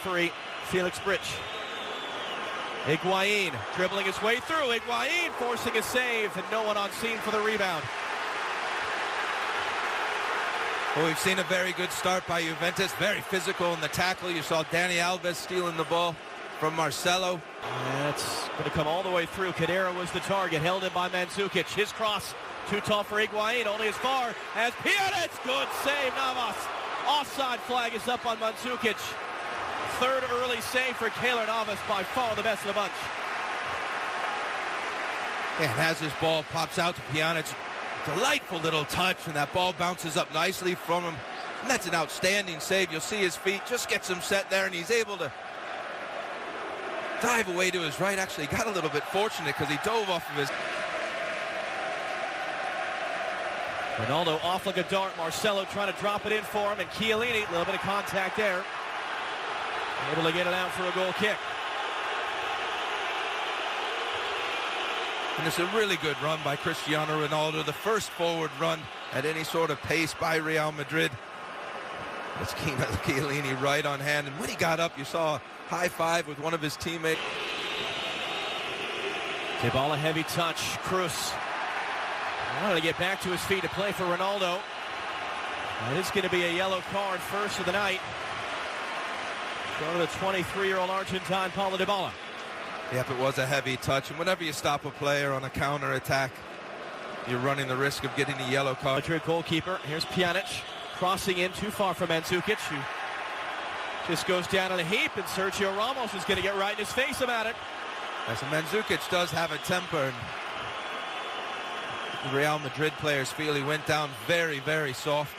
referee, Felix Brych. Higuain dribbling his way through. Higuain forcing a save, and no one on scene for the rebound. Well, we've seen a very good start by Juventus. Very physical in the tackle. You saw Dani Alves stealing the ball from Marcelo. That's going to come all the way through. Khedira was the target, held in by Mandzukic. His cross, too tall for Higuain, only as far as Pjanic. Good save, Navas. Offside flag is up on Mandzukic. Third early save for Keylor Navas, by far the best of the bunch. And as this ball pops out to Pjanic, delightful little touch, and that ball bounces up nicely from him. And that's an outstanding save. You'll see his feet, just gets him set there, and he's able to dive away to his right. Actually got a little bit fortunate because he dove off of his... Ronaldo off like a dart. Marcelo trying to drop it in for him, and Chiellini, a little bit of contact there. Able to get it out for a goal kick. And it's a really good run by Cristiano Ronaldo. The first forward run at any sort of pace by Real Madrid. It's Chiellini right on hand. And when he got up, you saw a high five with one of his teammates. Dybala heavy touch. Cruz wanted to get back to his feet to play for Ronaldo. It is going to be a yellow card first of the night. Go to the 23-year-old Argentine, Paulo Dybala. Yep, it was a heavy touch. And whenever you stop a player on a counter-attack, you're running the risk of getting a yellow card. Madrid goalkeeper. Here's Pjanic crossing in too far for Mandzukic, who just goes down in a heap, and Sergio Ramos is going to get right in his face about it. As Mandzukic does have a temper, and the Real Madrid players feel he went down very, very soft.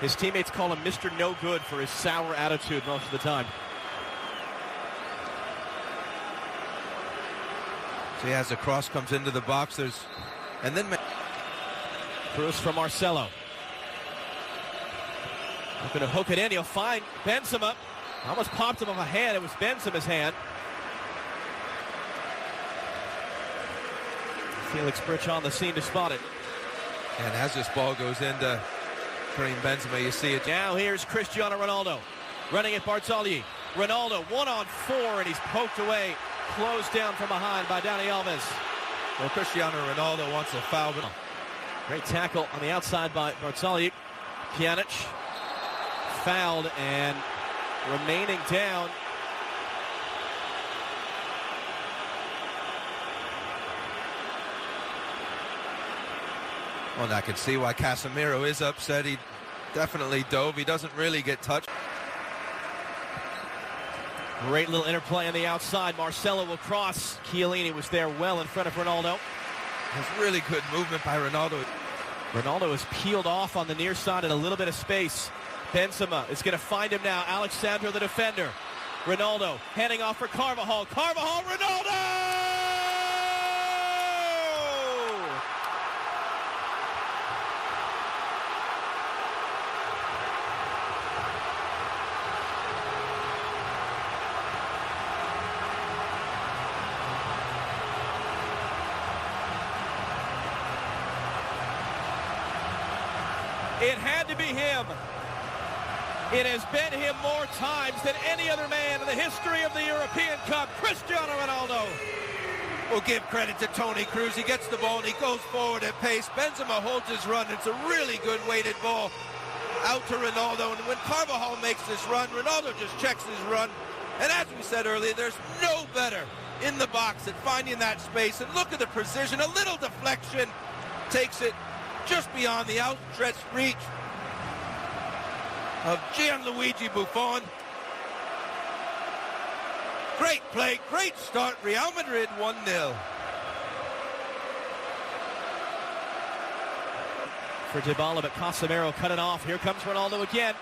His teammates call him Mr. No Good for his sour attitude most of the time. So as the cross comes into the box, and then Cruz from Marcelo. Looking to hook it in. He'll find Benzema. Almost popped him off a hand. It was Benzema's hand. Felix Brych on the scene to spot it. And as this ball goes into Karim Benzema, you see it. Now here's Cristiano Ronaldo running at Barzagli. Ronaldo 1-on-4, and he's poked away, closed down from behind by Dani Alves. Well, Cristiano Ronaldo wants a foul. Great tackle on the outside by Barzagli. Pjanic fouled and remaining down. Well, I can see why Casemiro is upset. He definitely dove. He doesn't really get touched. Great little interplay on the outside. Marcelo will cross. Chiellini was there well in front of Ronaldo. There's really good movement by Ronaldo. Ronaldo is peeled off on the near side in a little bit of space. Benzema is going to find him now. Alexandro, the defender. Ronaldo heading off for Carvajal. Carvajal, Ronaldo! It had to be him. It has been him more times than any other man in the history of the European Cup. Cristiano Ronaldo. We'll give credit to Toni Kroos. He gets the ball and he goes forward at pace. Benzema holds his run. It's a really good weighted ball out to Ronaldo. And when Carvajal makes this run, Ronaldo just checks his run. And as we said earlier, there's no better in the box at finding that space. And look at the precision. A little deflection takes it just beyond the outstretched reach of Gianluigi Buffon. Great play, great start. Real Madrid 1-0. For Dybala, but Casemiro cut it off. Here comes Ronaldo again.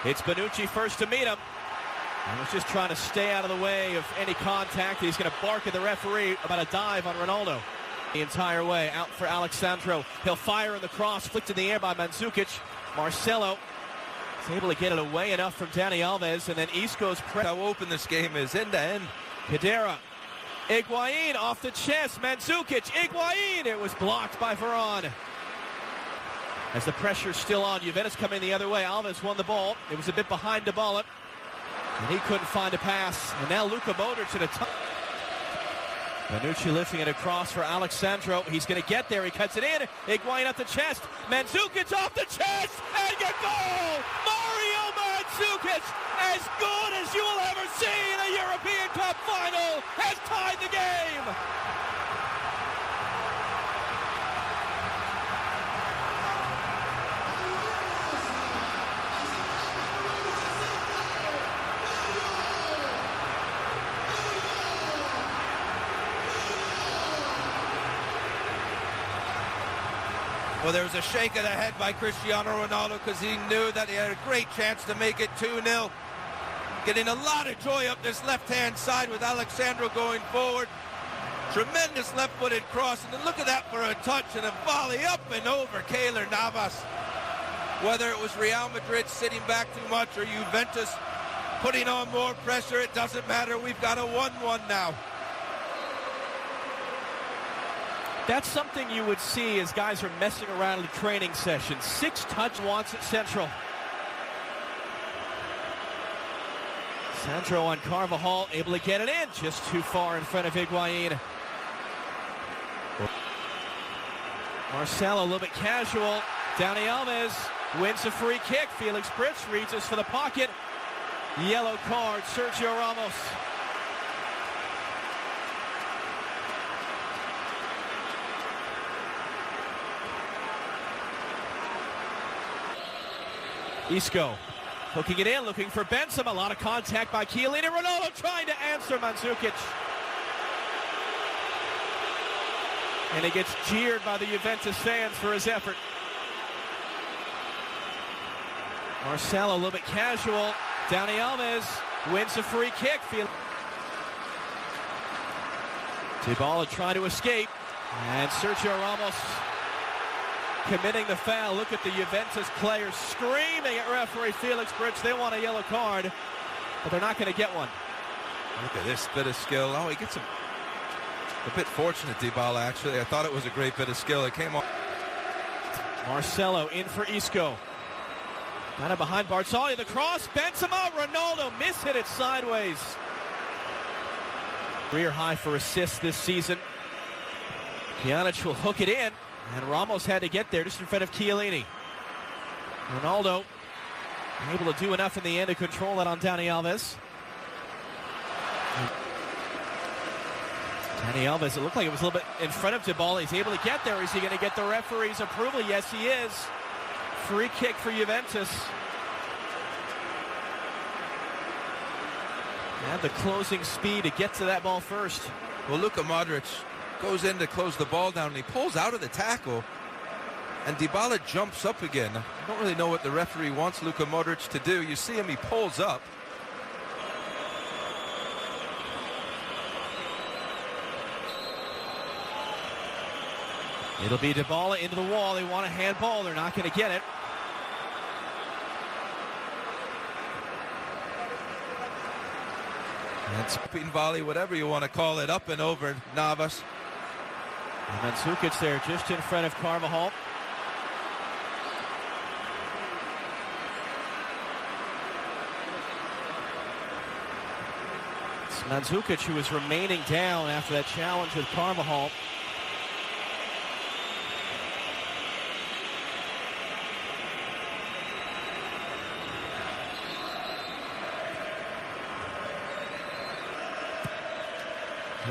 It's Bonucci first to meet him. He was just trying to stay out of the way of any contact. He's going to bark at the referee about a dive on Ronaldo. The entire way out for Alexandro. He'll fire in the cross, flicked in the air by Mandzukic. Marcelo is able to get it away enough from Dani Alves, and then Isco's press. How open this game is, end to end. Khedira. Higuain off the chest. Mandzukic. Higuain. It was blocked by Varane. As the pressure's still on, Juventus coming the other way. Alves won the ball. It was a bit behind Dybala. And he couldn't find a pass. And now Luka Modric at a time. Bonucci lifting it across for Alexandro. He's going to get there. He cuts it in. Higuaín up the chest. Mandzukic off the chest. And a goal! Mario Mandzukic, as good as you will ever see in a European Cup final, has tied the game. Well, there was a shake of the head by Cristiano Ronaldo because he knew that he had a great chance to make it 2-0. Getting a lot of joy up this left-hand side with Alexandro going forward. Tremendous left-footed cross, and then look at that for a touch and a volley up and over Keylor Navas. Whether it was Real Madrid sitting back too much or Juventus putting on more pressure, it doesn't matter. We've got a 1-1 now. That's something you would see as guys are messing around in the training session. 6 touch wants it central. Sandro on Carvajal, able to get it in, just too far in front of Higuaín. Marcelo a little bit casual. Dani Alves wins a free kick. Felix Britz reaches for the pocket. Yellow card, Sergio Ramos. Isco hooking it in, looking for Benzema. A lot of contact by Chiellini. Ronaldo trying to answer Mandzukic. And he gets jeered by the Juventus fans for his effort. Marcelo a little bit casual. Dani Alves wins a free kick. Dybala trying to escape. And Sergio Ramos committing the foul. Look at the Juventus players screaming at referee Felix Britz. They want a yellow card, but they're not going to get one. Look at this bit of skill. Oh, he gets a bit fortunate, Dybala, actually. I thought it was a great bit of skill. It came off. Marcelo in for Isco. Kind of behind Barzagli. The cross. Benzema. Ronaldo mishit it sideways. Career high for assists this season. Pjanic will hook it in. And Ramos had to get there just in front of Chiellini. Ronaldo able to do enough in the end to control it on Dani Alves. Dani Alves, it looked like it was a little bit in front of Dybala. He's able to get there. Is he going to get the referee's approval? Yes, he is. Free kick for Juventus. And the closing speed to get to that ball first. Well, Luka Modric goes in to close the ball down, and he pulls out of the tackle, and Dybala jumps up again. I don't really know what the referee wants Luka Modric to do. You see him, he pulls up. It'll be Dybala into the wall. They want a handball. They're not going to get it. And spin volley, whatever you want to call it, up and over Navas. And Mandzukic there just in front of Carvajal. It's Mandzukic who is remaining down after that challenge with Carvajal.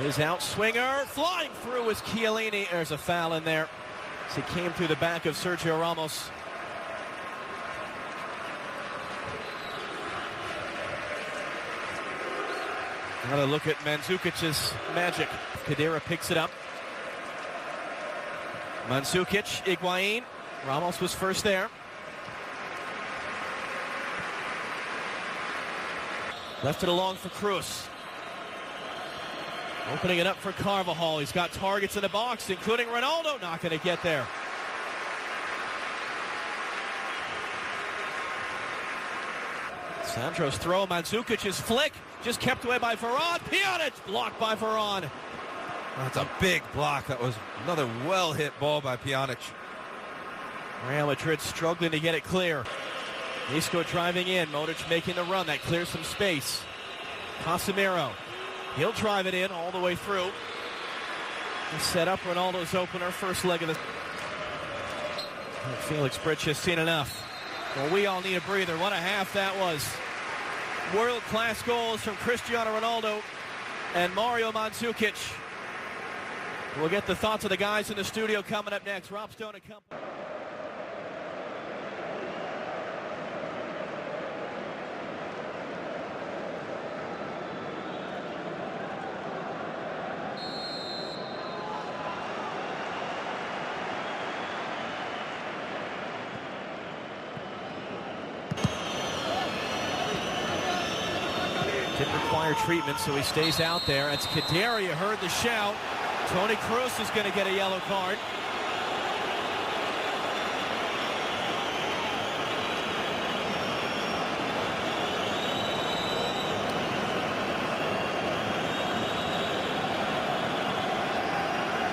His outswinger flying through was Chiellini. There's a foul in there as he came through the back of Sergio Ramos. Another look at Mandzukic's magic. Khedira picks it up. Mandzukic, Higuaín. Ramos was first there. Left it along for Cruz. Opening it up for Carvajal. He's got targets in the box, including Ronaldo. Not going to get there. Sandro's throw. Mandzukic's flick. Just kept away by Varane. Pjanic blocked by Varane. That's a big block. That was another well-hit ball by Pjanic. Real Madrid struggling to get it clear. Isco driving in, Modric making the run, that clears some space. Casemiro, he'll drive it in all the way through. He'll set up Ronaldo's opener, first leg of the... Felix Bridge has seen enough. Well, we all need a breather. What a half that was. World-class goals from Cristiano Ronaldo and Mario Mandzukic. We'll get the thoughts of the guys in the studio coming up next. Rob Stone and company. Didn't require treatment, so he stays out there. It's Kaderi, you heard the shout. Toni Kroos is going to get a yellow card.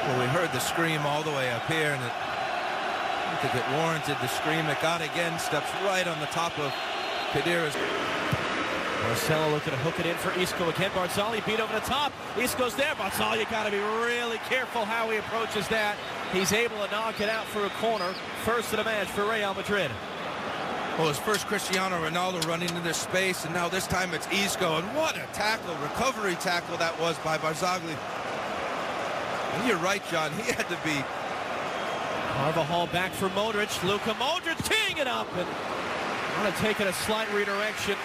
Well, we heard the scream all the way up here, and I think it warranted the scream. It got again, steps right on the top of Kaderi's. Marcelo looking to hook it in for Isco again. Barzagli beat over the top. Isco's there. Barzagli got to be really careful how he approaches that. He's able to knock it out for a corner. First of the match for Real Madrid. Well, his first Cristiano Ronaldo running into space, and now this time it's Isco. And what a tackle, recovery tackle that was by Barzagli. And you're right, John. He had to be. Carvajal back for Modric. Luka Modric teeing it up and want to take it a slight redirection.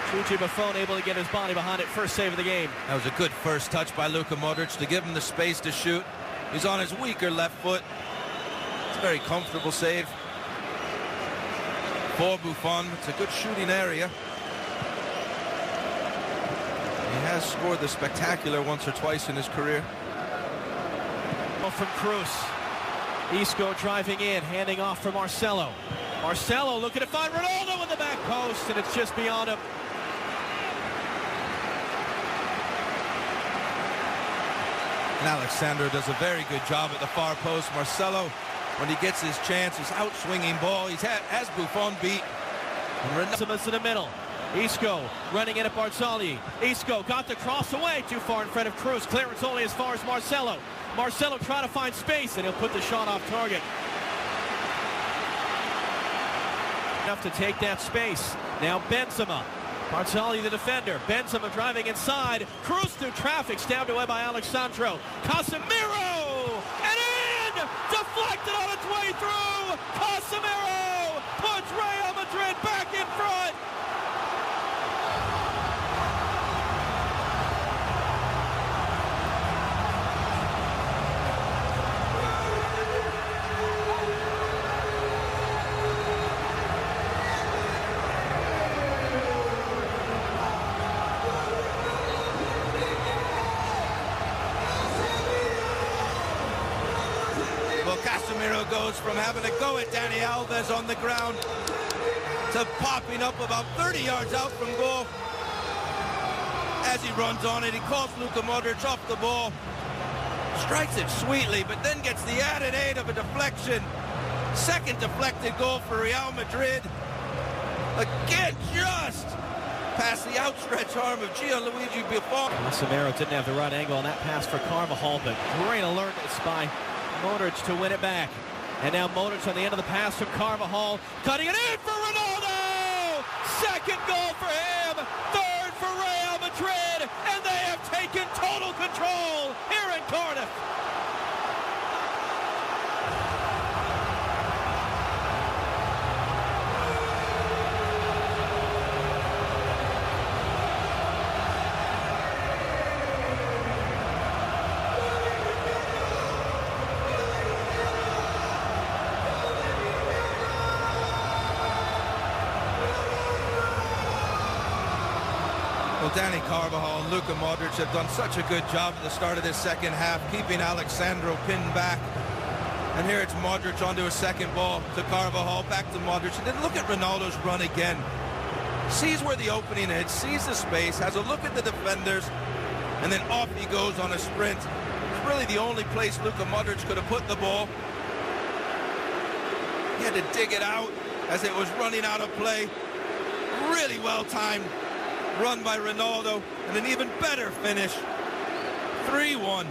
Chuchi Buffon able to get his body behind it. First save of the game. That was a good first touch by Luka Modric to give him the space to shoot. He's on his weaker left foot. It's a very comfortable save for Buffon. It's a good shooting area. He has scored the spectacular once or twice in his career. From Kroos. Isco driving in, handing off for Marcelo. Marcelo looking to find Ronaldo in the back post, and it's just beyond him. And Alexandro does a very good job at the far post. Marcelo, when he gets his chance, his out-swinging ball, has Buffon beat. Ronaldo in the middle. Isco running in at Barzagli. Isco got the cross away, too far in front of Kroos. Clearance only as far as Marcelo. Marcelo trying to find space, and he'll put the shot off target. Enough to take that space. Now Benzema. Barzagli the defender. Benzema driving inside. Kroos through traffic, stabbed away by Alexandro. Casemiro! And in! Deflected on its way through! Casemiro puts Real Madrid back in front! Casemiro goes from having to go at Dani Alves on the ground to popping up about 30 yards out from goal. As he runs on it, he calls Luka Modric off the ball, strikes it sweetly, but then gets the added aid of a deflection. Second deflected goal for Real Madrid. Again, just past the outstretched arm of Gianluigi Buffon. Casemiro didn't have the right angle on that pass for Carvajal, but great alertness by Modric to win it back. And now Modric on the end of the pass from Carvajal, cutting it in for Ronaldo! Second goal for him, third for Real Madrid, and they have taken total control here in Cardiff. Well, Dani Carvajal and Luka Modric have done such a good job at the start of this second half, keeping Alexandro pinned back. And here it's Modric onto a second ball to Carvajal, back to Modric. And then look at Ronaldo's run again. Sees where the opening is, sees the space, has a look at the defenders, and then off he goes on a sprint. It's really the only place Luka Modric could have put the ball. He had to dig it out. as it was running out of play. Really well timed run by Ronaldo, and an even better finish. 3-1.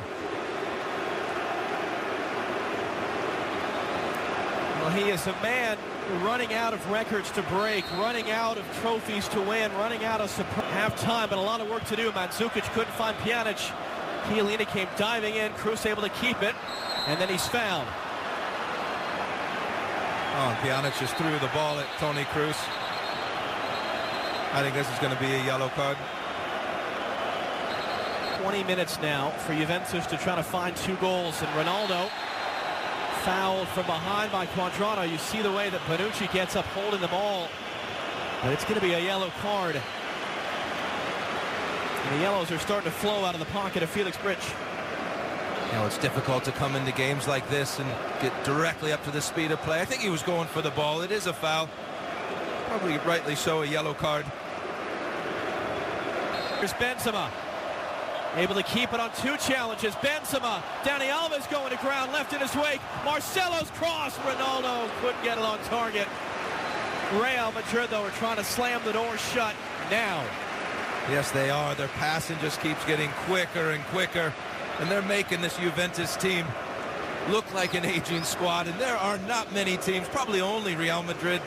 Well, he is a man running out of records to break, running out of trophies to win, running out of half-time, but a lot of work to do. Mandzukic couldn't find Pjanic. Chiellini came diving in. Kroos able to keep it, and then he's fouled. Oh, and Pjanic just threw the ball at Toni Kroos. I think this is going to be a yellow card. 20 minutes now for Juventus to try to find 2 goals, and Ronaldo fouled from behind by Quadrado. You see the way that Bonucci gets up holding the ball, but it's going to be a yellow card. And the yellows are starting to flow out of the pocket of Felix Brych. You know, it's difficult to come into games like this and get directly up to the speed of play. I think he was going for the ball. It is a foul. Probably rightly so, a yellow card. Here's Benzema. Able to keep it on 2 challenges. Benzema, Dani Alves going to ground, left in his wake. Marcelo's cross. Ronaldo couldn't get it on target. Real Madrid, though, are trying to slam the door shut now. Yes, they are. Their passing just keeps getting quicker and quicker, and they're making this Juventus team look like an aging squad, and there are not many teams, probably only Real Madrid,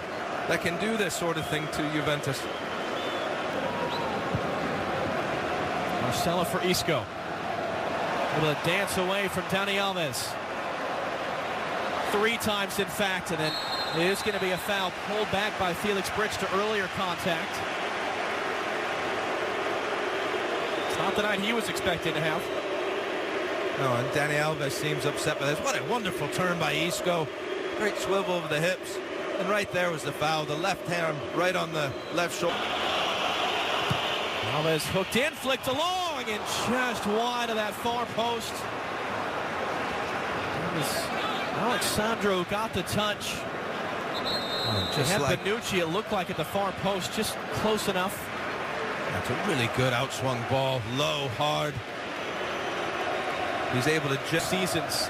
that can do this sort of thing to Juventus. Marcelo for Isco. Able to dance away from Dani Alves. 3 times, in fact, and then it is going to be a foul pulled back by Felix Brych to earlier contact. It's not the night he was expecting to have. No, and Dani Alves seems upset with this. What a wonderful turn by Isco. Great swivel over the hips. And right there was the foul. The left hand right on the left shoulder. Alves hooked in, flicked along, and just wide of that far post. Alexandro got the touch. Just had like Bonucci, it looked like at the far post, just close enough. That's a really good outswung ball, low, hard. He's able to just seasons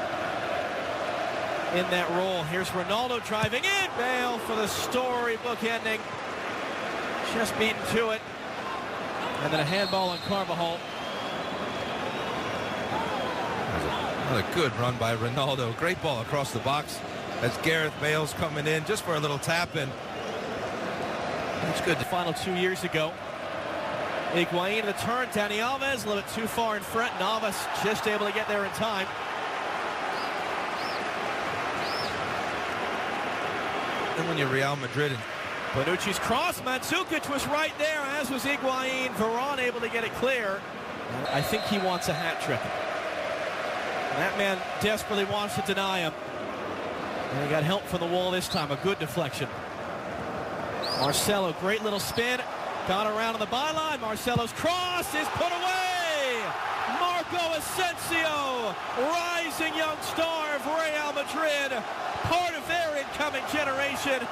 in that role. Here's Ronaldo driving in. Bale for the storybook ending. Just beaten to it. And then a handball on Carvajal. Another good run by Ronaldo. Great ball across the box as Gareth Bale's coming in just for a little tap in. That's good. The final 2 years ago. Higuain the turn. Dani Alves a little bit too far in front. Navas just able to get there in time. And when you're Real Madrid, and Bonucci's cross. Mandzukic was right there, as was Higuain. Varane able to get it clear. I think he wants a hat trick. And that man desperately wants to deny him. And he got help from the wall this time. A good deflection. Marcelo, great little spin. Got around on the byline. Marcelo's cross is put away. Marco Asensio, rising young star of Real Madrid, part of their incoming generation,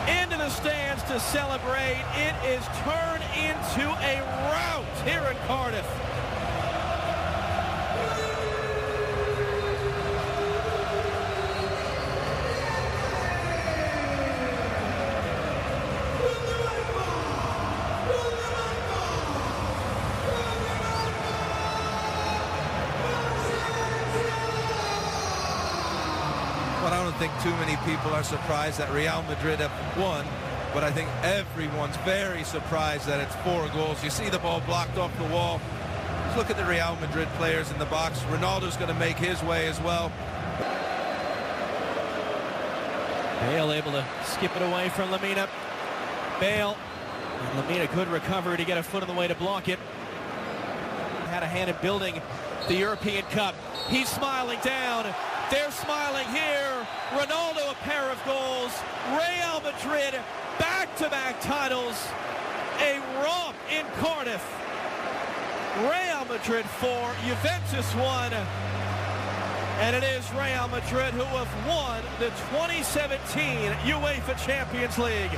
into the stands to celebrate. It is turned into a rout here in Cardiff. But I don't think too many people are surprised that Real Madrid have won, but I think everyone's very surprised that it's 4 goals. You see the ball blocked off the wall. Just look at the Real Madrid players in the box. Ronaldo's going to make his way as well. Bale able to skip it away from Lamina. Bale. And Lamina, good recovery to get a foot in the way to block it. Had a hand in building the European Cup. He's smiling down. They're smiling here. Ronaldo, a pair of goals. Real Madrid, back-to-back titles. A romp in Cardiff. Real Madrid 4, Juventus 1. And it is Real Madrid who have won the 2017 UEFA Champions League.